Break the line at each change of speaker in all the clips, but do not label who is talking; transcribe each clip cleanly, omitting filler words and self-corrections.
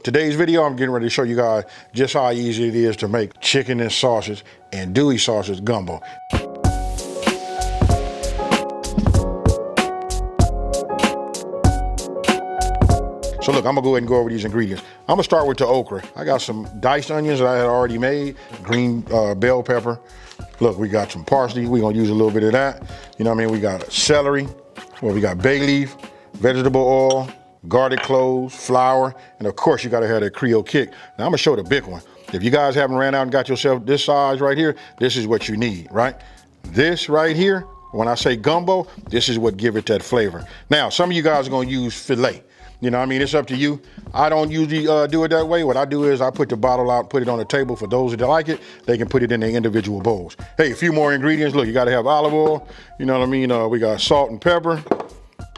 Today's video, I'm getting ready to show you guys just how easy it is to make chicken and sausage and andouille sausage gumbo. So look, I'm gonna go ahead and go over these ingredients. I'm gonna start with the okra. I got some diced onions that I had already made, green bell pepper. Look, we got some parsley. We're gonna use a little bit of that. You know what I mean? We got celery, well, we got bay leaf, vegetable oil, garlic cloves, flour, and of course you gotta have that Creole kick. Now I'm gonna show the big one. If you guys haven't ran out and got yourself this size right here, this is what you need, right? This right here, when I say gumbo, this is what give it that flavor. Now, some of you guys are gonna use filet. You know what I mean? It's up to you. I don't usually do it that way. What I do is I put the bottle out, put it on the table. For those that like it, they can put it in their individual bowls. Hey, a few more ingredients. Look, you gotta have olive oil. You know what I mean? We got salt and pepper.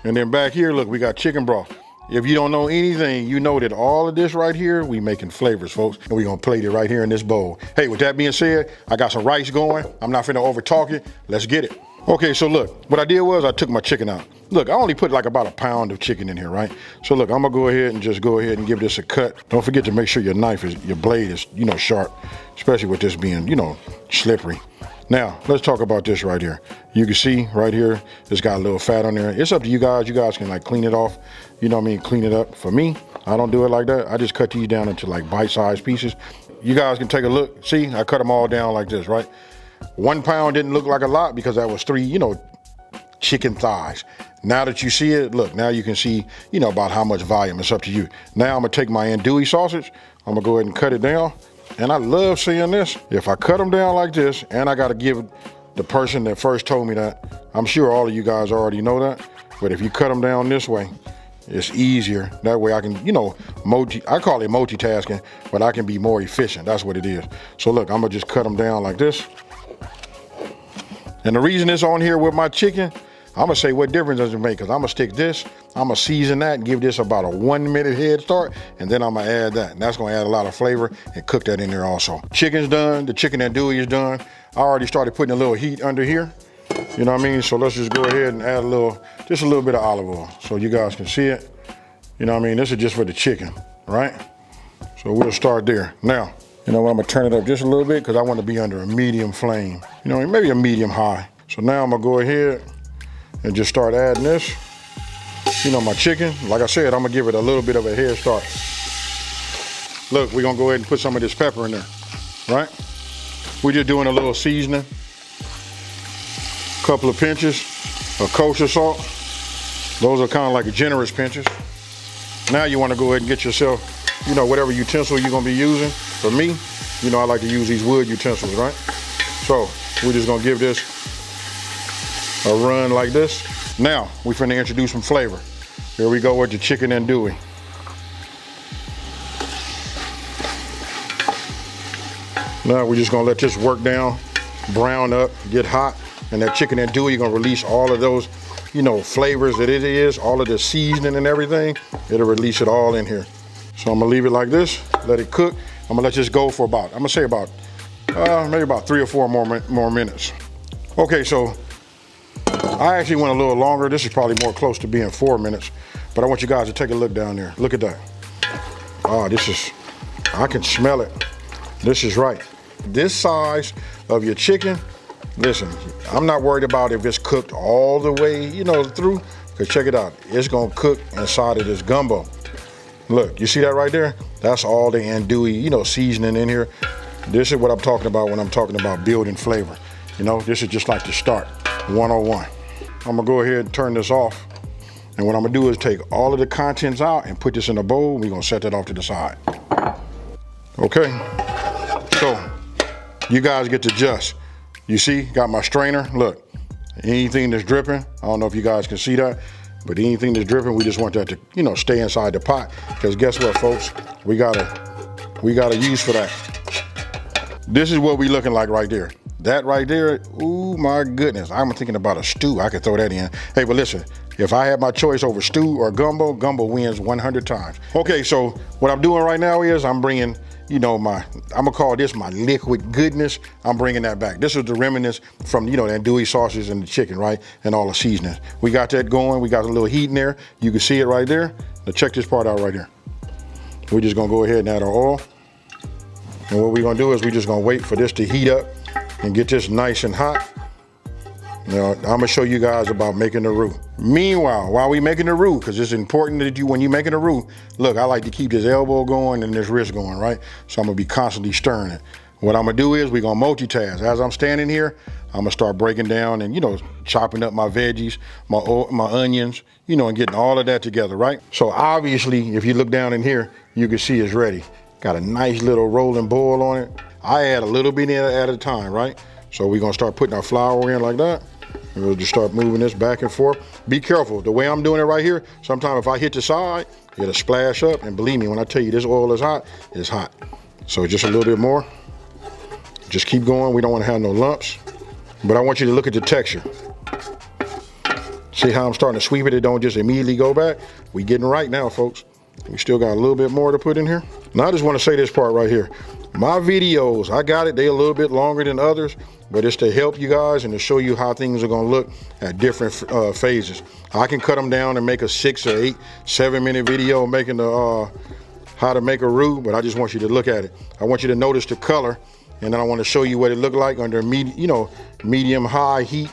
And then back here, look, we got chicken broth. If you don't know anything, you know that all of this right here, we making flavors, folks. And we're gonna plate it right here in this bowl. Hey, with that being said, I got some rice going. I'm not finna over talk it. Let's get it. Okay, so look, what I did was I took my chicken out. Look, I only put like about a pound of chicken in here, right? So look, I'm gonna go ahead and give this a cut. Don't forget to make sure your blade is, sharp, especially with this being, slippery. Now, let's talk about this right here. You can see right here, it's got a little fat on there. It's up to you guys. You guys can like clean it off, clean it up. For me, I don't do it like that. I just cut these down into like bite-sized pieces. You guys can take a look. See, I cut them all down like this, right? 1 pound didn't look like a lot because that was 3, chicken thighs. Now that you see it, look, now you can see, about how much volume. It's up to you. Now I'm gonna take my andouille sausage. I'm gonna go ahead and cut it down. And I love seeing this. If I cut them down like this, and I gotta give the person that first told me that, I'm sure all of you guys already know that, but if you cut them down this way, it's easier. That way I can, I call it multitasking, but I can be more efficient. That's what it is. So look, I'm gonna just cut them down like this. And the reason it's on here with my chicken, I'm gonna say what difference does it make, because I'm gonna stick this, I'm gonna season that and give this about a 1 minute head start, and then I'm gonna add that. And that's gonna add a lot of flavor and cook that in there also. Chicken's done, the chicken andouille is done. I already started putting a little heat under here. You know what I mean? So let's just go ahead and add just a little bit of olive oil so you guys can see it. You know what I mean? This is just for the chicken, right? So we'll start there. Now, I'm gonna turn it up just a little bit because I want to be under a medium flame. Maybe a medium high. So now I'm gonna go ahead and just start adding this. My chicken, like I said, I'm gonna give it a little bit of a head start. Look, we're gonna go ahead and put some of this pepper in there, right? We're just doing a little seasoning. Couple of pinches of kosher salt. Those are kind of like generous pinches. Now you wanna go ahead and get yourself, whatever utensil you're gonna be using. For me, I like to use these wood utensils, right? So we're just gonna give this a run like this. Now we're finna introduce some flavor. Here we go with the chicken andouille. Now we're just gonna let this work down, brown up, get hot, and that chicken andouille gonna release all of those, flavors that it is, all of the seasoning and everything. It'll release it all in here. So I'm gonna leave it like this, let it cook. I'm gonna let this go for maybe about 3 or 4 more minutes. Okay, so I actually went a little longer. This is probably more close to being 4 minutes, but I want you guys to take a look down there. Look at that. Oh, I can smell it. This is right. This size of your chicken, listen, I'm not worried about if it's cooked all the way, through, because check it out. It's gonna cook inside of this gumbo. Look, you see that right there? That's all the andouille, seasoning in here. This is what I'm talking about when I'm talking about building flavor. This is just like the start, 101. I'm gonna go ahead and turn this off. And what I'm gonna do is take all of the contents out and put this in a bowl. We're gonna set that off to the side. Okay, so you guys get to adjust. You see, got my strainer. Look, anything that's dripping, I don't know if you guys can see that, but anything that's dripping, we just want that to, stay inside the pot. Because guess what, folks? We got a use for that. This is what we looking like right there. That right there, ooh, my goodness. I'm thinking about a stew. I could throw that in. Hey, but listen, if I had my choice over stew or gumbo, gumbo wins 100 times. Okay, so what I'm doing right now is I'm bringing, I'm gonna call this my liquid goodness. I'm bringing that back. This is the remnants from, the andouille sauces and the chicken, right? And all the seasonings. We got that going. We got a little heat in there. You can see it right there. Now check this part out right here. We're just gonna go ahead and add our oil. And what we're gonna do is we're just gonna wait for this to heat up and get this nice and hot. Now, I'm gonna show you guys about making the roux. Meanwhile, while we making the roux, because it's important that you, when you're making the roux, look, I like to keep this elbow going and this wrist going, right? So I'm gonna be constantly stirring it. What I'm gonna do is we're gonna multitask. As I'm standing here, I'm gonna start breaking down and, you know, chopping up my veggies, my onions, you know, and getting all of that together, right? So obviously, if you look down in here, you can see it's ready. Got a nice little rolling boil on it. I add a little bit in at a time, right? So we're gonna start putting our flour in like that. And we'll just start moving this back and forth. Be careful, the way I'm doing it right here, sometimes if I hit the side, it'll splash up. And believe me, when I tell you this oil is hot, it's hot. So just a little bit more. Just keep going, we don't wanna have no lumps. But I want you to look at the texture. See how I'm starting to sweep it? It don't just immediately go back. We getting right now, folks. We still got a little bit more to put in here. Now I just wanna say this part right here. My videos, I got it, they're a little bit longer than others, but it's to help you guys and to show you how things are gonna look at different phases. I can cut them down and make a 6 or 8, 7-minute video making the how to make a roux, but I just want you to look at it. I want you to notice the color, and then I want to show you what it looked like under medium high heat,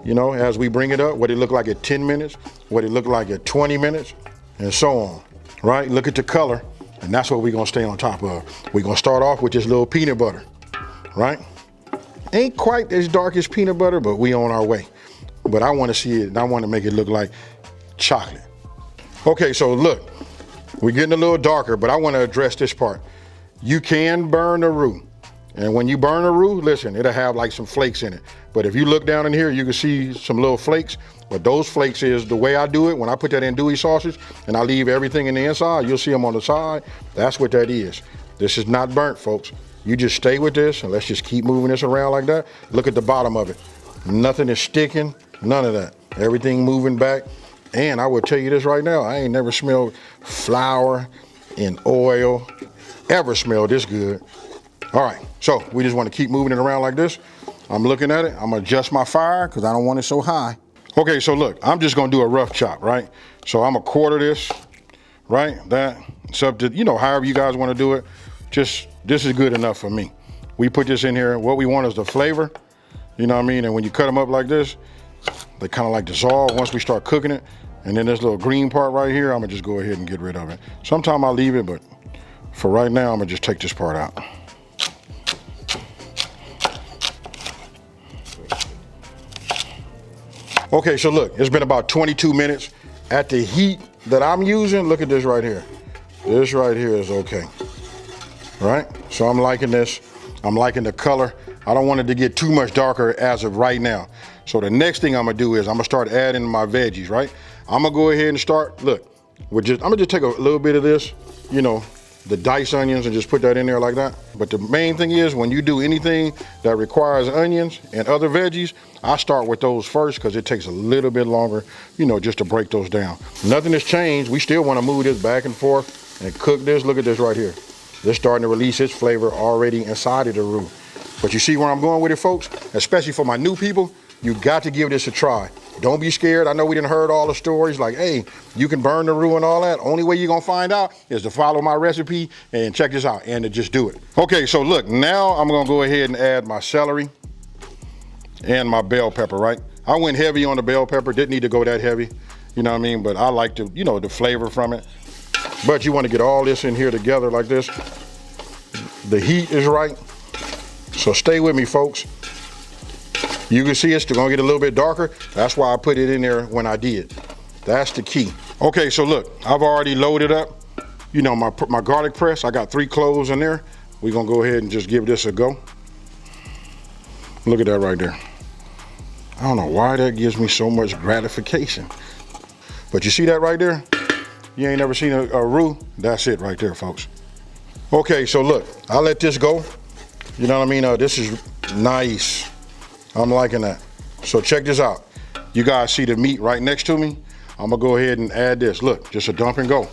you know, as we bring it up, what it looked like at 10 minutes, what it looked like at 20 minutes, and so on, right? Look at the color. And that's what we're gonna stay on top of. We're gonna start off with this little peanut butter, right? Ain't quite as dark as peanut butter, but we on our way. But I wanna see it, and I wanna make it look like chocolate. Okay, so look, we're getting a little darker, but I wanna address this part. You can burn a roux. And when you burn a roux, listen, it'll have like some flakes in it. But if you look down in here, you can see some little flakes. But those flakes is the way I do it. When I put that andouille sausage and I leave everything in the inside, you'll see them on the side. That's what that is. This is not burnt, folks. You just stay with this and let's just keep moving this around like that. Look at the bottom of it. Nothing is sticking, none of that. Everything moving back. And I will tell you this right now, I ain't never smelled flour and oil, ever smelled this good. All right, so we just want to keep moving it around like this. I'm looking at it, I'm gonna adjust my fire because I don't want it so high. Okay, so look, I'm just gonna do a rough chop, right? So I'm gonna quarter this, right? That, it's up to, you know, however you guys wanna do it. Just, this is good enough for me. We put this in here, what we want is the flavor, you know what I mean? And when you cut them up like this, they kind of like dissolve once we start cooking it. And then this little green part right here, I'm gonna just go ahead and get rid of it. Sometime I'll leave it, but for right now, I'm gonna just take this part out. Okay, so look, it's been about 22 minutes. At the heat that I'm using, look at this right here. This right here is okay, right? So I'm liking this. I'm liking the color. I don't want it to get too much darker as of right now. So the next thing I'm gonna do is I'm gonna start adding my veggies, right? I'm gonna go ahead and start, look, I'm gonna just take a little bit of this, you know, the diced onions and just put that in there like that. But the main thing is when you do anything that requires onions and other veggies, I start with those first because it takes a little bit longer, you know, just to break those down. Nothing has changed. We still want to move this back and forth and cook this. Look at this right here. This starting to release its flavor already inside of the roux. But you see where I'm going with it, folks? Especially for my new people, you got to give this a try. Don't be scared. I know we done heard all the stories like, hey, you can burn the roux and all that. Only way you're gonna find out is to follow my recipe and check this out and to just do it. Okay, so look, now I'm gonna go ahead and add my celery and my bell pepper, right? I went heavy on the bell pepper, didn't need to go that heavy, you know what I mean? But I like the, you know, the flavor from it. But you wanna get all this in here together like this. The heat is right, so stay with me, folks. You can see it's gonna get a little bit darker. That's why I put it in there when I did. That's the key. Okay, so look, I've already loaded up, you know, my garlic press. I got 3 cloves in there. We're gonna go ahead and just give this a go. Look at that right there. I don't know why that gives me so much gratification. But you see that right there? You ain't never seen a roux? That's it right there, folks. Okay, so look, I let this go. You know what I mean? This is nice. I'm liking that. So check this out. You guys see the meat right next to me? I'm gonna go ahead and add this. Look, just a dump and go.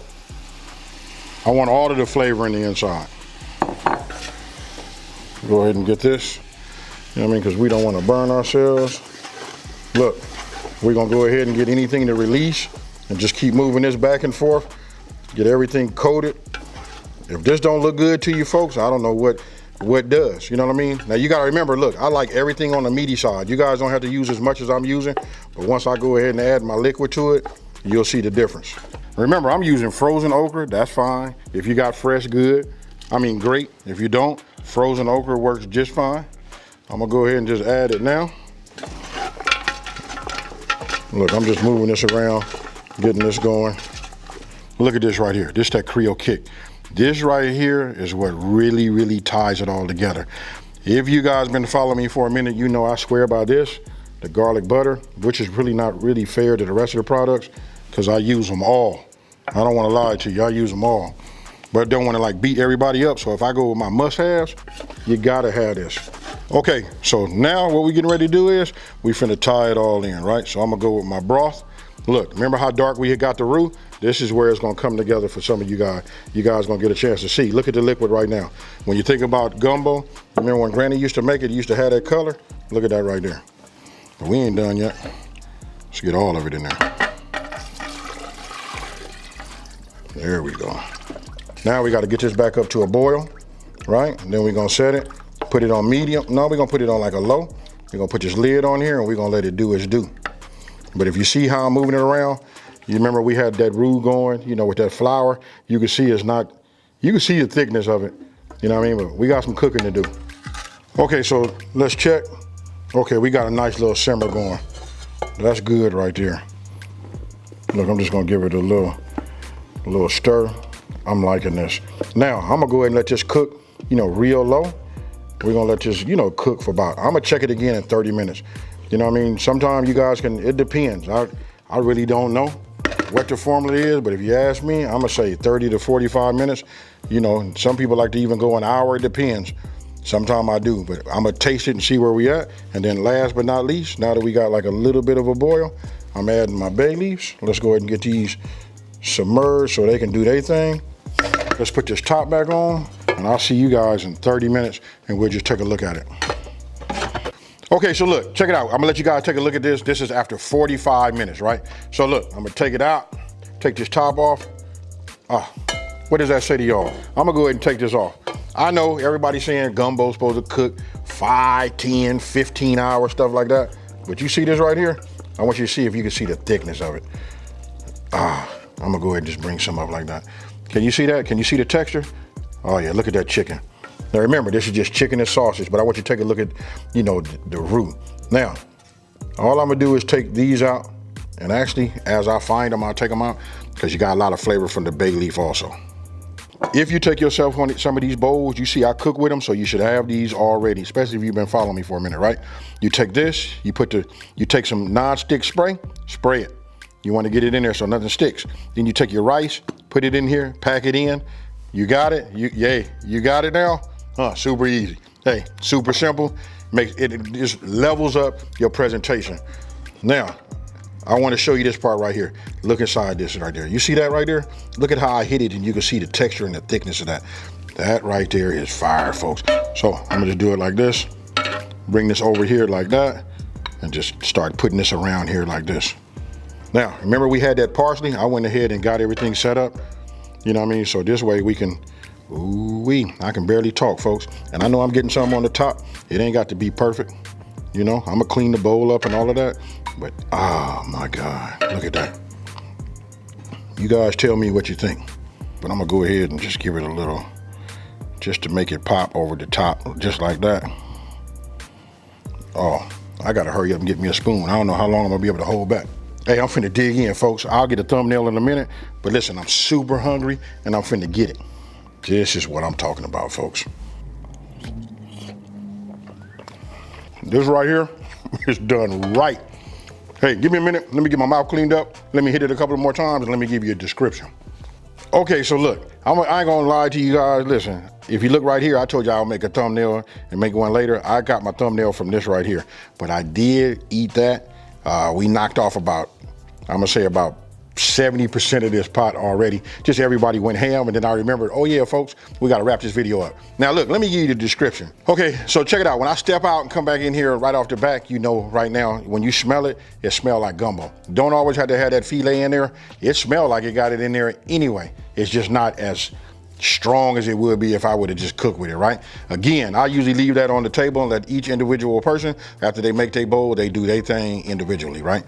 I want all of the flavor in the inside. Go ahead and get this. You know what I mean? Because we don't want to burn ourselves. Look, we're gonna go ahead and get anything to release and just keep moving this back and forth. Get everything coated. If this don't look good to you folks, I don't know what does, you know what I mean? Now you gotta remember, look, I like everything on the meaty side. You guys don't have to use as much as I'm using, but once I go ahead and add my liquid to it, you'll see the difference. Remember, I'm using frozen okra, that's fine. If you got fresh, good. I mean, great. If you don't, frozen okra works just fine. I'm gonna go ahead and just add it now. Look, I'm just moving this around, getting this going. Look at this right here, this is that Creole kick. This right here is what really, really ties it all together. If you guys been following me for a minute, you know I swear by this, the garlic butter, which is really not really fair to the rest of the products, because I use them all. I don't want to lie to you, I use them all. But don't want to like beat everybody up, so if I go with my must-haves, you gotta have this. Okay, so now what we getting ready to do is, we finna tie it all in, right? So I'm gonna go with my broth. Look, remember how dark we had got the roux? This is where it's gonna come together for some of you guys. You guys gonna get a chance to see. Look at the liquid right now. When you think about gumbo, remember when Granny used to make it, it used to have that color? Look at that right there. But we ain't done yet. Let's get all of it in there. There we go. Now we gotta get this back up to a boil, right? And then we're gonna set it, put it on medium. No, we're gonna put it on like a low. We're gonna put this lid on here and we're gonna let it do its due. But if you see how I'm moving it around, you remember we had that roux going, you know, with that flour. You can see it's not, you can see the thickness of it. You know what I mean? But we got some cooking to do. Okay, so let's check. Okay, we got a nice little simmer going. That's good right there. Look, I'm just gonna give it a little stir. I'm liking this. Now, I'm gonna go ahead and let this cook, you know, real low. We're gonna let this, you know, cook for about, I'm gonna check it again in 30 minutes. You know what I mean? Sometimes you guys can, it depends. I really don't know what the formula is, but if you ask me, I'm gonna say 30 to 45 minutes. You know, some people like to even go an hour, it depends. Sometimes I do, but I'm gonna taste it and see where we at. And then last but not least, now that we got like a little bit of a boil, I'm adding my bay leaves. Let's go ahead and get these submerged so they can do their thing. Let's put this top back on and I'll see you guys in 30 minutes and we'll just take a look at it. Okay, so look, check it out. I'm gonna let you guys take a look at this. This is after 45 minutes, right? So look, I'm gonna take it out, take this top off. What does that say to y'all? I'm gonna go ahead and take this off. I know everybody's saying gumbo's supposed to cook 5, 10, 15 hours, stuff like that. But you see this right here? I want you to see if you can see the thickness of it. I'm gonna go ahead and just bring some up like that. Can you see that? Can you see the texture? Oh yeah, look at that chicken. Now remember, this is just chicken and sausage, but I want you to take a look at, you know, the roux. Now, all I'm gonna do is take these out, and actually, as I find them, I'll take them out, because you got a lot of flavor from the bay leaf also. If you take yourself on some of these bowls, you see I cook with them, so you should have these already, especially if you've been following me for a minute, right? You take this, you take some non-stick spray it. You wanna get it in there so nothing sticks. Then you take your rice, put it in here, pack it in. You got it? You got it now? Super easy. Hey, super simple. It just levels up your presentation. Now, I want to show you this part right here. Look inside this right there. You see that right there? Look at how I hit it and you can see the texture and the thickness of that. That right there is fire, folks. So I'm gonna just do it like this. Bring this over here like that and just start putting this around here like this. Now, remember we had that parsley? I went ahead and got everything set up. You know what I mean? So this way we can, ooh-wee, I can barely talk, folks. And I know I'm getting something on the top. It ain't got to be perfect. You know, I'm gonna clean the bowl up and all of that. But, oh my God, look at that. You guys tell me what you think. But I'm gonna go ahead and just give it a little, just to make it pop over the top, just like that. Oh, I gotta hurry up and get me a spoon. I don't know how long I'm gonna be able to hold back. Hey, I'm finna dig in, folks. I'll get a thumbnail in a minute, but listen, I'm super hungry and I'm finna get it. This is what I'm talking about, folks. This right here is done right. Hey, give me a minute. Let me get my mouth cleaned up. Let me hit it a couple more times and let me give you a description. Okay, so look, I ain't gonna lie to you guys. Listen, if you look right here, I told you I'll make a thumbnail and make one later. I got my thumbnail from this right here, but I did eat that. We knocked off about, I'm gonna say about 70% of this pot already. Just everybody went ham, and then I remembered, oh yeah, folks, we gotta wrap this video up. Now look, let me give you the description. Okay, so check it out. When I step out and come back in here right off the back, you know right now, when you smell it, it smells like gumbo. Don't always have to have that filet in there. It smells like it got it in there anyway. It's just not as strong as it would be if I would have just cooked with it, right? Again, I usually leave that on the table and let each individual person, after they make their bowl, they do their thing individually, right?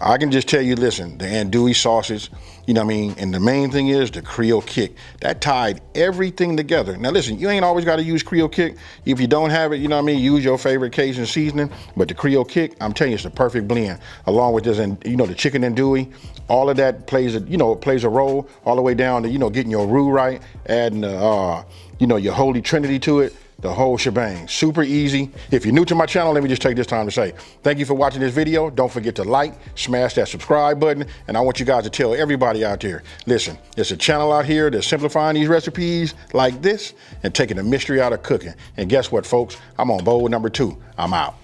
I can just tell you, listen, the andouille sausage, you know what I mean? And the main thing is the Creole kick. That tied everything together. Now listen, you ain't always gotta use Creole kick. If you don't have it, you know what I mean? Use your favorite Cajun seasoning, but the Creole kick, I'm telling you, it's the perfect blend. Along with this, and you know, the chicken andouille, all of that plays a role all the way down to, you know, getting your roux right, adding, you know, your holy trinity to it. The whole shebang. Super easy. If you're new to my channel, let me just take this time to say thank you for watching this video. Don't forget to like, smash that subscribe button, and I want you guys to tell everybody out there, listen, there's a channel out here that's simplifying these recipes like this and taking the mystery out of cooking. And guess what, folks? I'm on bowl number 2. I'm out.